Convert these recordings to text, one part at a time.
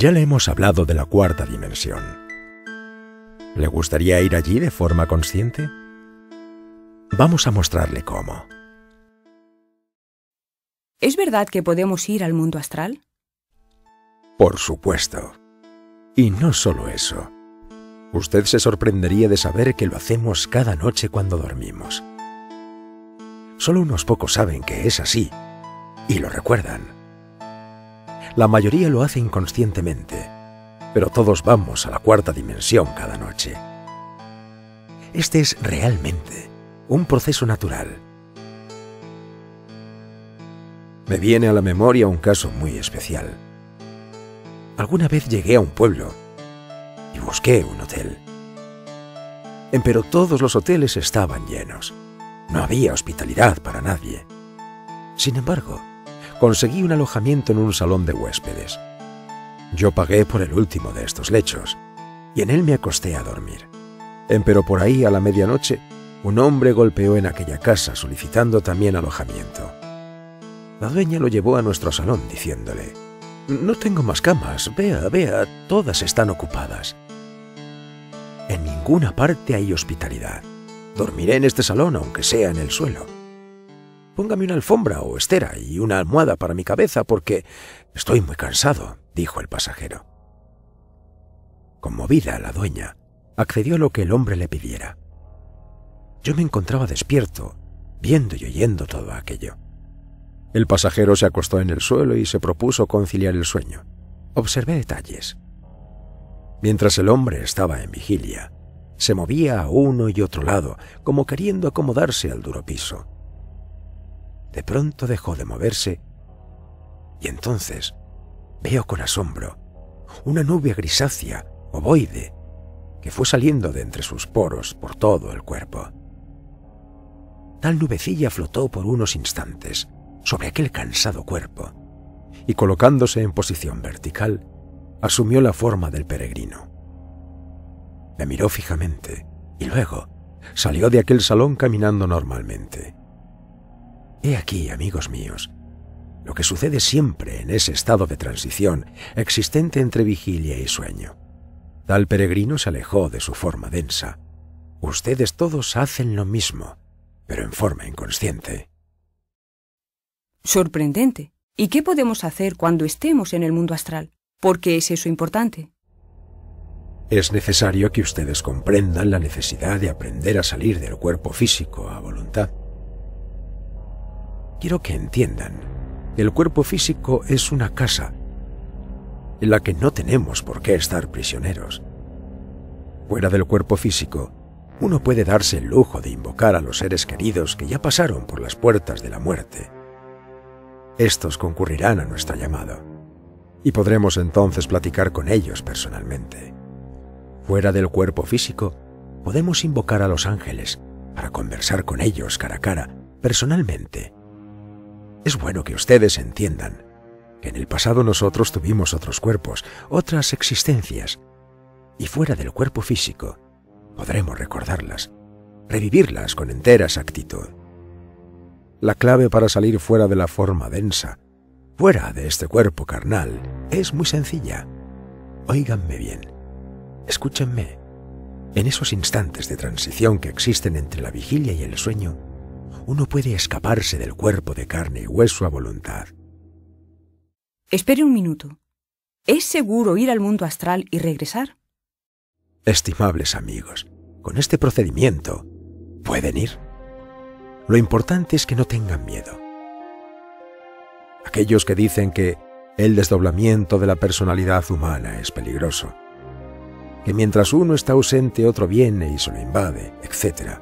Ya le hemos hablado de la cuarta dimensión. ¿Le gustaría ir allí de forma consciente? Vamos a mostrarle cómo. ¿Es verdad que podemos ir al mundo astral? Por supuesto. Y no solo eso. Usted se sorprendería de saber que lo hacemos cada noche cuando dormimos. Solo unos pocos saben que es así, y lo recuerdan. La mayoría lo hace inconscientemente, pero todos vamos a la cuarta dimensión cada noche. Este es realmente un proceso natural. Me viene a la memoria un caso muy especial. Alguna vez llegué a un pueblo y busqué un hotel. Pero todos los hoteles estaban llenos. No había hospitalidad para nadie. Sin embargo, conseguí un alojamiento en un salón de huéspedes. Yo pagué por el último de estos lechos y en él me acosté a dormir. Pero por ahí, a la medianoche, un hombre golpeó en aquella casa solicitando también alojamiento. La dueña lo llevó a nuestro salón diciéndole: «No tengo más camas, vea, todas están ocupadas. En ninguna parte hay hospitalidad. Dormiré en este salón aunque sea en el suelo. Póngame una alfombra o estera y una almohada para mi cabeza porque estoy muy cansado», dijo el pasajero. Conmovida, la dueña accedió a lo que el hombre le pidiera. Yo me encontraba despierto, viendo y oyendo todo aquello. El pasajero se acostó en el suelo y se propuso conciliar el sueño. Observé detalles. Mientras el hombre estaba en vigilia, se movía a uno y otro lado, como queriendo acomodarse al duro piso. De pronto dejó de moverse y entonces veo con asombro una nube grisácea, ovoide, que fue saliendo de entre sus poros por todo el cuerpo. Tal nubecilla flotó por unos instantes sobre aquel cansado cuerpo y, colocándose en posición vertical, asumió la forma del peregrino. Me miró fijamente y luego salió de aquel salón caminando normalmente. He aquí, amigos míos, lo que sucede siempre en ese estado de transición existente entre vigilia y sueño. Tal peregrino se alejó de su forma densa. Ustedes todos hacen lo mismo, pero en forma inconsciente. Sorprendente. ¿Y qué podemos hacer cuando estemos en el mundo astral? ¿Por qué es eso importante? Es necesario que ustedes comprendan la necesidad de aprender a salir del cuerpo físico a voluntad. Quiero que entiendan que el cuerpo físico es una casa en la que no tenemos por qué estar prisioneros. Fuera del cuerpo físico, uno puede darse el lujo de invocar a los seres queridos que ya pasaron por las puertas de la muerte. Estos concurrirán a nuestro llamado y podremos entonces platicar con ellos personalmente. Fuera del cuerpo físico, podemos invocar a los ángeles para conversar con ellos cara a cara, personalmente. Es bueno que ustedes entiendan que en el pasado nosotros tuvimos otros cuerpos, otras existencias, y fuera del cuerpo físico podremos recordarlas, revivirlas con entera exactitud. La clave para salir fuera de la forma densa, fuera de este cuerpo carnal, es muy sencilla. Óiganme bien, escúchenme. En esos instantes de transición que existen entre la vigilia y el sueño, uno puede escaparse del cuerpo de carne y hueso a voluntad. Espere un minuto. ¿Es seguro ir al mundo astral y regresar? Estimables amigos, con este procedimiento pueden ir. Lo importante es que no tengan miedo. Aquellos que dicen que el desdoblamiento de la personalidad humana es peligroso, que mientras uno está ausente otro viene y se lo invade, etc.,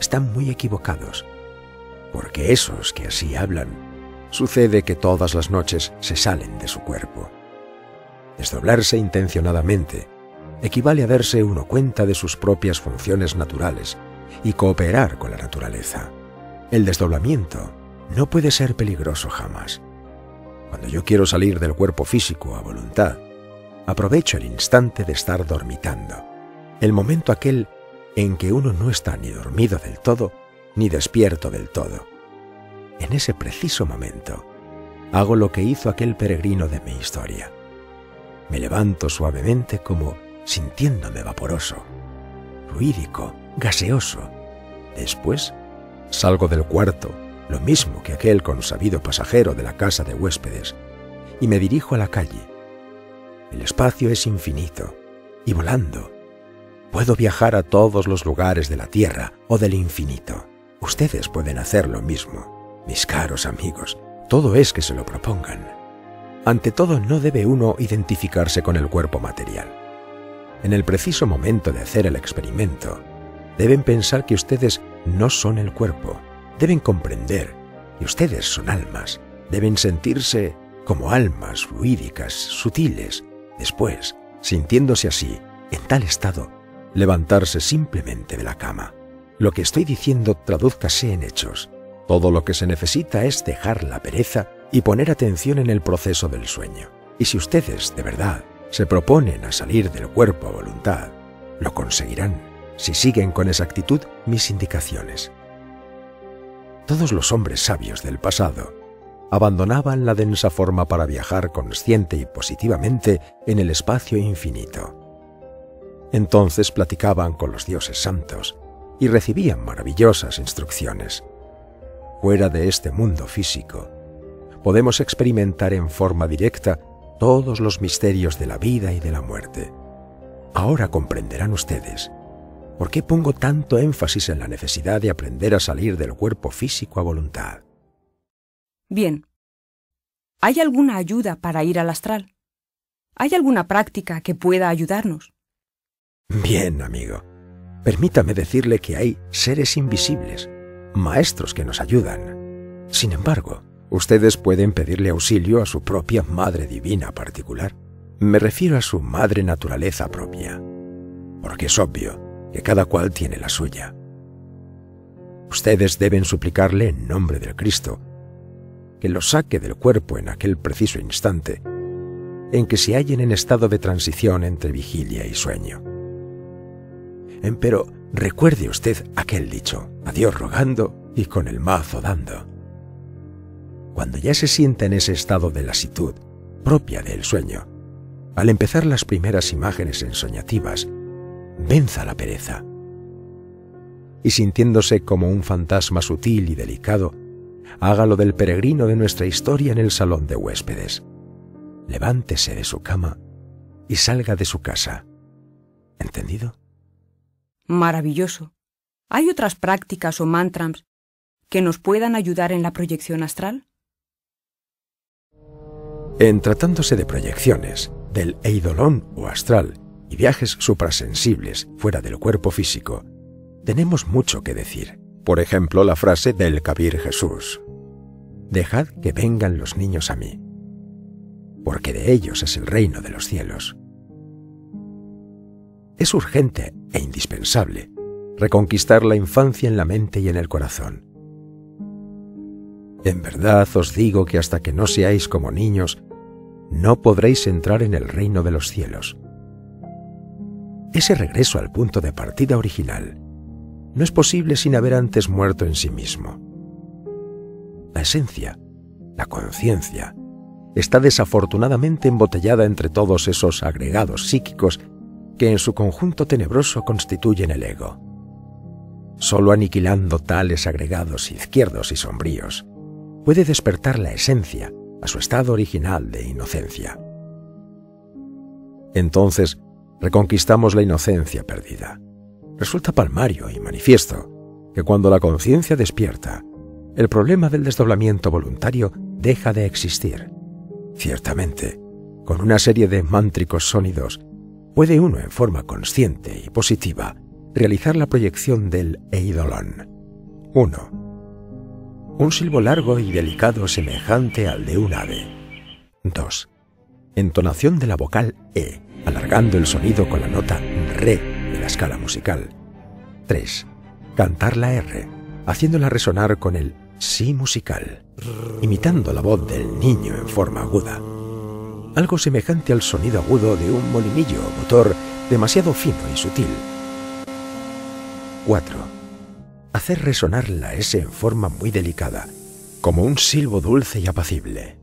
están muy equivocados, porque esos que así hablan, sucede que todas las noches se salen de su cuerpo. Desdoblarse intencionadamente equivale a darse uno cuenta de sus propias funciones naturales y cooperar con la naturaleza. El desdoblamiento no puede ser peligroso jamás. Cuando yo quiero salir del cuerpo físico a voluntad, aprovecho el instante de estar dormitando, el momento aquel en que uno no está ni dormido del todo, ni despierto del todo. En ese preciso momento, hago lo que hizo aquel peregrino de mi historia. Me levanto suavemente como sintiéndome vaporoso, fluídico, gaseoso. Después salgo del cuarto, lo mismo que aquel consabido pasajero de la casa de huéspedes, y me dirijo a la calle. El espacio es infinito, y volando puedo viajar a todos los lugares de la Tierra o del infinito. Ustedes pueden hacer lo mismo, mis caros amigos. Todo es que se lo propongan. Ante todo, no debe uno identificarse con el cuerpo material. En el preciso momento de hacer el experimento, deben pensar que ustedes no son el cuerpo. Deben comprender que ustedes son almas. Deben sentirse como almas fluídicas, sutiles. Después, sintiéndose así, en tal estado, levantarse simplemente de la cama. Lo que estoy diciendo tradúzcase en hechos. Todo lo que se necesita es dejar la pereza y poner atención en el proceso del sueño. Y si ustedes, de verdad, se proponen a salir del cuerpo a voluntad, lo conseguirán si siguen con exactitud mis indicaciones. Todos los hombres sabios del pasado abandonaban la densa forma para viajar consciente y positivamente en el espacio infinito. Entonces platicaban con los dioses santos y recibían maravillosas instrucciones. Fuera de este mundo físico, podemos experimentar en forma directa todos los misterios de la vida y de la muerte. Ahora comprenderán ustedes por qué pongo tanto énfasis en la necesidad de aprender a salir del cuerpo físico a voluntad. Bien. ¿Hay alguna ayuda para ir al astral? ¿Hay alguna práctica que pueda ayudarnos? Bien, amigo. Permítame decirle que hay seres invisibles, maestros que nos ayudan. Sin embargo, ustedes pueden pedirle auxilio a su propia Madre Divina particular. Me refiero a su Madre Naturaleza propia, porque es obvio que cada cual tiene la suya. Ustedes deben suplicarle en nombre del Cristo que los saque del cuerpo en aquel preciso instante en que se hallen en estado de transición entre vigilia y sueño. Pero recuerde usted aquel dicho: a Dios rogando y con el mazo dando. Cuando ya se sienta en ese estado de lasitud propia del sueño, al empezar las primeras imágenes ensoñativas, venza la pereza y, sintiéndose como un fantasma sutil y delicado, haga lo del peregrino de nuestra historia en el salón de huéspedes. Levántese de su cama y salga de su casa. ¿Entendido? Maravilloso. ¿Hay otras prácticas o mantras que nos puedan ayudar en la proyección astral? En tratándose de proyecciones, del eidolon o astral y viajes suprasensibles fuera del cuerpo físico, tenemos mucho que decir. Por ejemplo, la frase del Kabir Jesús: «Dejad que vengan los niños a mí, porque de ellos es el reino de los cielos». Es urgente e indispensable reconquistar la infancia en la mente y en el corazón. En verdad os digo que hasta que no seáis como niños, no podréis entrar en el reino de los cielos. Ese regreso al punto de partida original no es posible sin haber antes muerto en sí mismo. La esencia, la conciencia, está desafortunadamente embotellada entre todos esos agregados psíquicos que en su conjunto tenebroso constituyen el ego. Solo aniquilando tales agregados izquierdos y sombríos puede despertar la esencia a su estado original de inocencia. Entonces reconquistamos la inocencia perdida. Resulta palmario y manifiesto que cuando la conciencia despierta, el problema del desdoblamiento voluntario deja de existir. Ciertamente, con una serie de mántricos sónidos, puede uno en forma consciente y positiva realizar la proyección del eidolon. 1. Un silbo largo y delicado semejante al de un ave. 2. Entonación de la vocal E, alargando el sonido con la nota re de la escala musical. 3. Cantar la R, haciéndola resonar con el si musical, imitando la voz del niño en forma aguda. Algo semejante al sonido agudo de un molinillo o motor demasiado fino y sutil. 4. Hacer resonar la S en forma muy delicada, como un silbo dulce y apacible.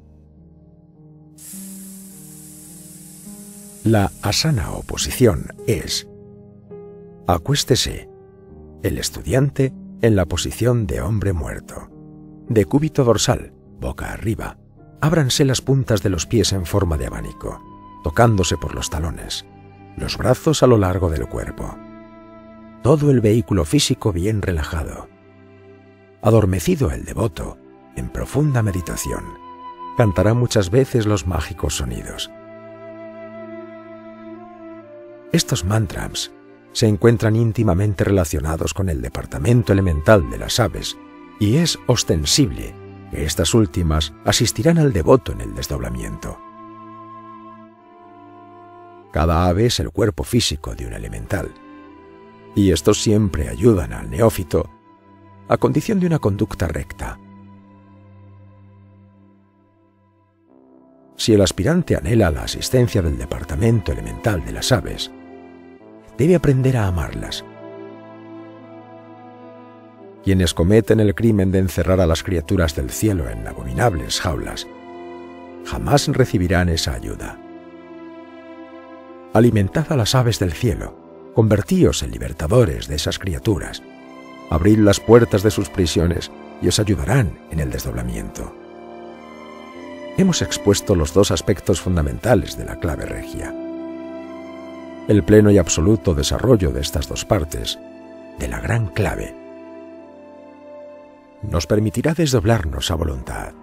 La asana o posición es: acuéstese, el estudiante en la posición de hombre muerto, decúbito dorsal, boca arriba. Ábranse las puntas de los pies en forma de abanico, tocándose por los talones, los brazos a lo largo del cuerpo. Todo el vehículo físico bien relajado. Adormecido el devoto, en profunda meditación, cantará muchas veces los mágicos sonidos. Estos mantras se encuentran íntimamente relacionados con el departamento elemental de las aves y es ostensible que estas últimas asistirán al devoto en el desdoblamiento. Cada ave es el cuerpo físico de un elemental, y estos siempre ayudan al neófito a condición de una conducta recta. Si el aspirante anhela la asistencia del departamento elemental de las aves, debe aprender a amarlas. Quienes cometen el crimen de encerrar a las criaturas del cielo en abominables jaulas, jamás recibirán esa ayuda. Alimentad a las aves del cielo, convertíos en libertadores de esas criaturas, abrid las puertas de sus prisiones y os ayudarán en el desdoblamiento. Hemos expuesto los dos aspectos fundamentales de la clave regia. El pleno y absoluto desarrollo de estas dos partes, de la gran clave, nos permitirá desdoblarnos a voluntad,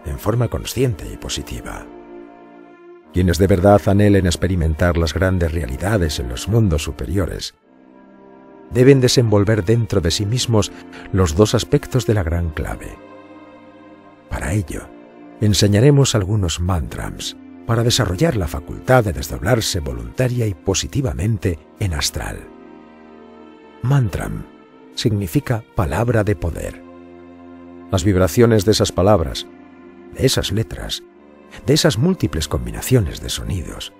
en forma consciente y positiva. Quienes de verdad anhelen experimentar las grandes realidades en los mundos superiores, deben desenvolver dentro de sí mismos los dos aspectos de la gran clave. Para ello, enseñaremos algunos mantras para desarrollar la facultad de desdoblarse voluntaria y positivamente en astral. Mantram significa palabra de poder. Las vibraciones de esas palabras, de esas letras, de esas múltiples combinaciones de sonidos,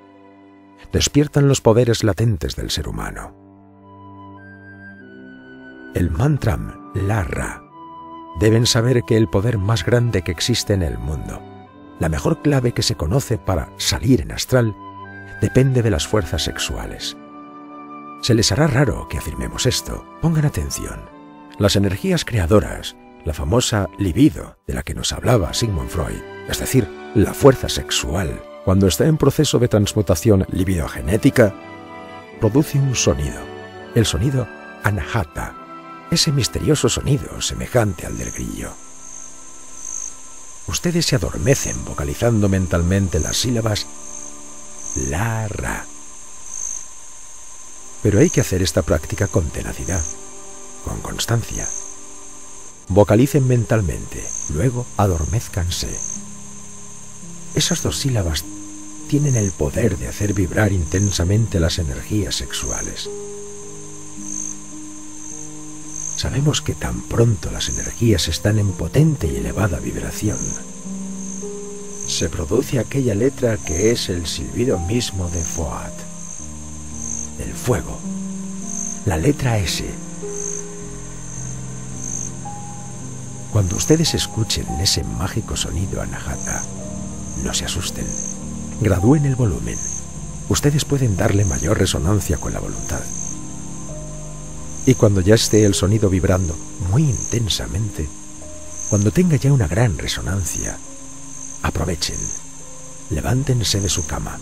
despiertan los poderes latentes del ser humano. El mantram Larra. Deben saber que el poder más grande que existe en el mundo, la mejor clave que se conoce para salir en astral, depende de las fuerzas sexuales. Se les hará raro que afirmemos esto. Pongan atención. Las energías creadoras, la famosa libido de la que nos hablaba Sigmund Freud, es decir, la fuerza sexual, cuando está en proceso de transmutación libidogenética, produce un sonido, el sonido anahata, ese misterioso sonido semejante al del grillo. Ustedes se adormecen vocalizando mentalmente las sílabas la-ra. Pero hay que hacer esta práctica con tenacidad, con constancia. Vocalicen mentalmente, luego adormézcanse. Esas dos sílabas tienen el poder de hacer vibrar intensamente las energías sexuales. Sabemos que tan pronto las energías están en potente y elevada vibración, se produce aquella letra que es el silbido mismo de Foat, del fuego, la letra S. Cuando ustedes escuchen ese mágico sonido anahata, no se asusten, gradúen el volumen. Ustedes pueden darle mayor resonancia con la voluntad. Y cuando ya esté el sonido vibrando muy intensamente, cuando tenga ya una gran resonancia, aprovechen, levántense de su cama.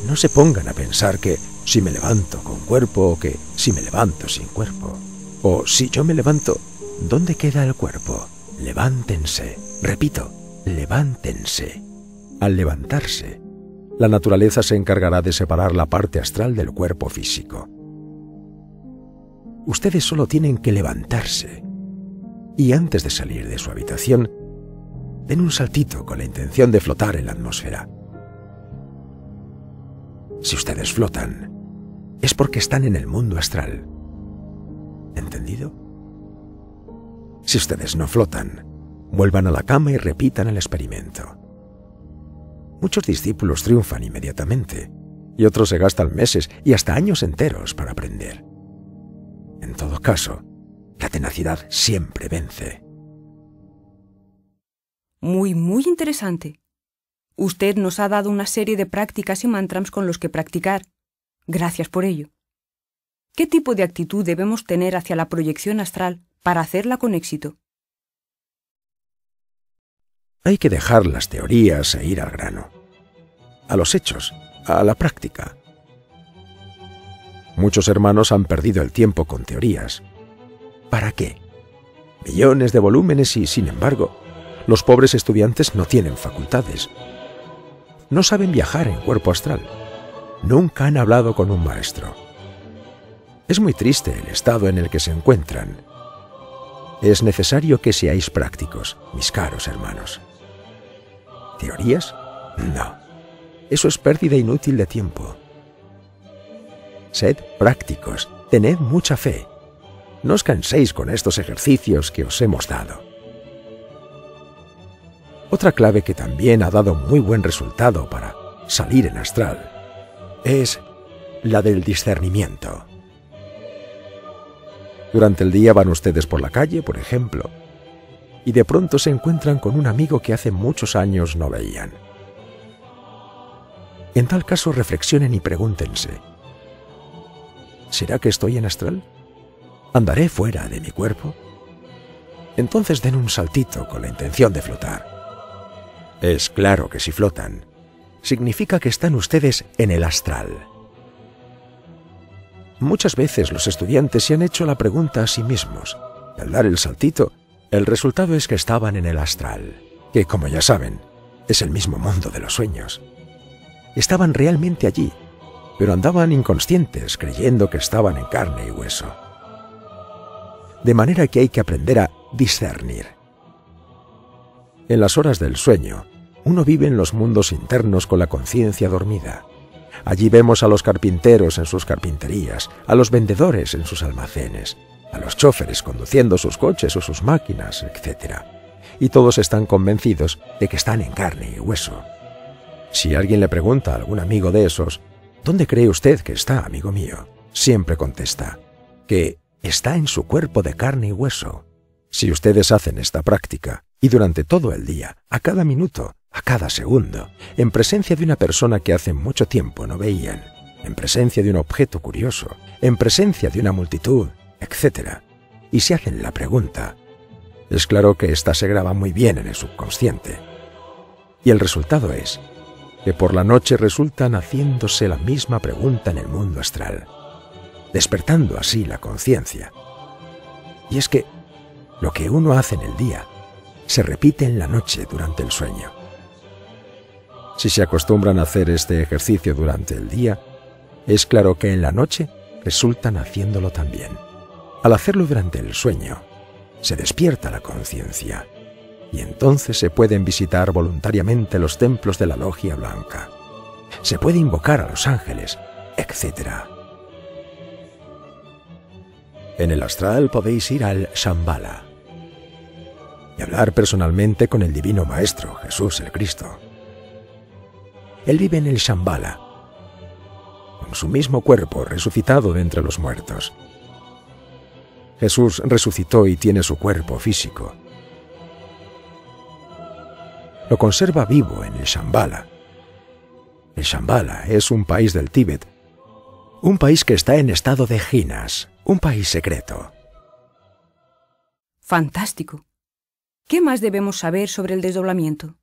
No se pongan a pensar que si me levanto con cuerpo o que si me levanto sin cuerpo. O si yo me levanto, ¿dónde queda el cuerpo? Levántense. Repito, levántense. Al levantarse, la naturaleza se encargará de separar la parte astral del cuerpo físico. Ustedes solo tienen que levantarse y antes de salir de su habitación, den un saltito con la intención de flotar en la atmósfera. Si ustedes flotan, es porque están en el mundo astral. ¿Entendido? Si ustedes no flotan, vuelvan a la cama y repitan el experimento. Muchos discípulos triunfan inmediatamente y otros se gastan meses y hasta años enteros para aprender. En todo caso, la tenacidad siempre vence. Muy interesante. Usted nos ha dado una serie de prácticas y mantras con los que practicar. Gracias por ello. ¿Qué tipo de actitud debemos tener hacia la proyección astral para hacerla con éxito? Hay que dejar las teorías e ir al grano, a los hechos, a la práctica. Muchos hermanos han perdido el tiempo con teorías. ¿Para qué? Millones de volúmenes y, sin embargo, los pobres estudiantes no tienen facultades. No saben viajar en cuerpo astral. Nunca han hablado con un maestro. Es muy triste el estado en el que se encuentran. Es necesario que seáis prácticos, mis caros hermanos. ¿Teorías? No. Eso es pérdida inútil de tiempo. Sed prácticos, tened mucha fe. No os canséis con estos ejercicios que os hemos dado. Otra clave que también ha dado muy buen resultado para salir en astral es la del discernimiento. Durante el día van ustedes por la calle, por ejemplo, y de pronto se encuentran con un amigo que hace muchos años no veían. En tal caso reflexionen y pregúntense: ¿será que estoy en astral? ¿Andaré fuera de mi cuerpo? Entonces den un saltito con la intención de flotar. Es claro que si flotan, significa que están ustedes en el astral. Muchas veces los estudiantes se han hecho la pregunta a sí mismos, y al dar el saltito, el resultado es que estaban en el astral, que, como ya saben, es el mismo mundo de los sueños. Estaban realmente allí, pero andaban inconscientes creyendo que estaban en carne y hueso. De manera que hay que aprender a discernir. En las horas del sueño, uno vive en los mundos internos con la conciencia dormida. Allí vemos a los carpinteros en sus carpinterías, a los vendedores en sus almacenes, a los choferes conduciendo sus coches o sus máquinas, etc. Y todos están convencidos de que están en carne y hueso. Si alguien le pregunta a algún amigo de esos: ¿dónde cree usted que está, amigo mío?, siempre contesta que está en su cuerpo de carne y hueso. Si ustedes hacen esta práctica, y durante todo el día, a cada minuto, a cada segundo, en presencia de una persona que hace mucho tiempo no veían, en presencia de un objeto curioso, en presencia de una multitud, etc., y se hacen la pregunta, es claro que ésta se graba muy bien en el subconsciente. Y el resultado es que por la noche resultan haciéndose la misma pregunta en el mundo astral, despertando así la conciencia. Y es que lo que uno hace en el día se repite en la noche durante el sueño. Si se acostumbran a hacer este ejercicio durante el día, es claro que en la noche resultan haciéndolo también. Al hacerlo durante el sueño, se despierta la conciencia y entonces se pueden visitar voluntariamente los templos de la Logia Blanca. Se puede invocar a los ángeles, etc. En el astral podéis ir al Shambhala y hablar personalmente con el Divino Maestro, Jesús el Cristo. Él vive en el Shambhala, con su mismo cuerpo resucitado de entre los muertos. Jesús resucitó y tiene su cuerpo físico. Lo conserva vivo en el Shambhala. El Shambhala es un país del Tíbet, un país que está en estado de jinas, un país secreto. Fantástico. ¿Qué más debemos saber sobre el desdoblamiento?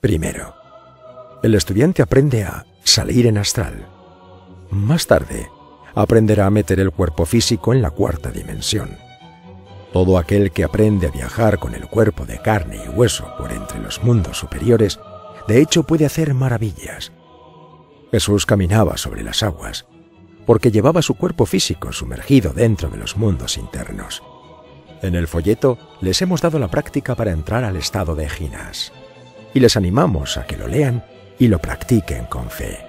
Primero, el estudiante aprende a salir en astral. Más tarde, aprenderá a meter el cuerpo físico en la cuarta dimensión. Todo aquel que aprende a viajar con el cuerpo de carne y hueso por entre los mundos superiores, de hecho puede hacer maravillas. Jesús caminaba sobre las aguas, porque llevaba su cuerpo físico sumergido dentro de los mundos internos. En el folleto les hemos dado la práctica para entrar al estado de jinas, y les animamos a que lo lean y lo practiquen con fe.